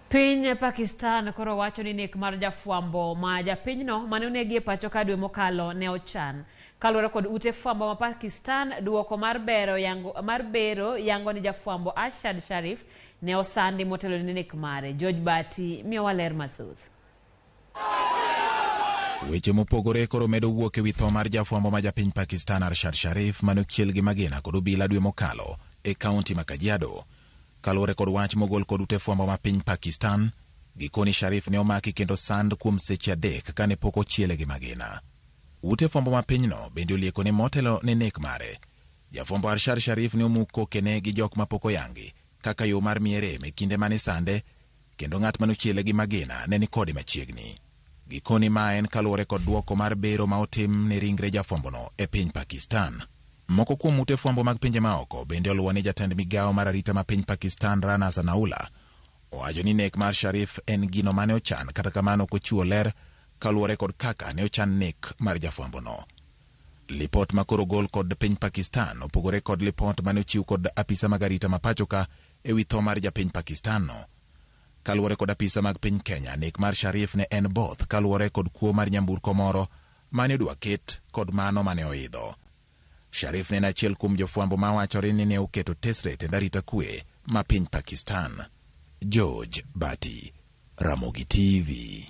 Piny Pakistan koro wacho ni nek mar jafwambo ma japinyno mane onegi e pacho ka dwe mokalo ne ochan. Kaluwore kod ute fwambo ma Pakistan, duoko mar bero yango ni jafwambo Arshad Sharif ne osandi motelo ni nek mare. George Bati miyowa ler mathoth. Weche mopogore koro medo wuok ewi tho mar jafwambo ma japiny Pakistan Arshad Sharif manochiel gi magina kod obila dwe mokalo e kaunti ma Kajiado. Kaluwore kod wach mogol kod ute fwambo ma piny Pakistan, gikoni Sharif ne omaki kendo sand kuom seche 3 kane pok ochiele gi magina. Ute fwambo ma pinyno bende olieko ne motelo ne nek mare. Jafwambo Arshad Sharif ne omuk kokene gi jok ma pok oyangi kaka yo mar miere e kinde mane sande, kendo ng'at manochiele gi magina ne ni kode machiegni. Gikoni ma en kaluwore kod duoko mar bero ma otim ne ringre jafwambono e piny Pakistan. Moko kuom ute fwambo mag pinje maoko bende oluwo ni jatend migawo mar arita ma piny Pakistan Rana Sanaullah owacho ni nek mar Sharif en gino mane ochan, kata kamano ok ochiwo ler kaluwore kod kaka ne ochan nek mar jafwambono. Lipot ma koro gol kod piny Pakistan opogore kod lipot mane ochiw kod apisa mag arita ma pachoka ewi tho mar japiny Pakistan-no. Kaluwore kod apisa mag piny Kenya, nek mar Sharif ne en both kaluwore kod kuo mar nyamburko moro mane odwa ket kod mano mane oidho. Sharif ne en achiel kuom jofwambo ma wachore ni ne oketo tesre tend arita kwe ma piny Pakistan. George Bati, Ramogi TV.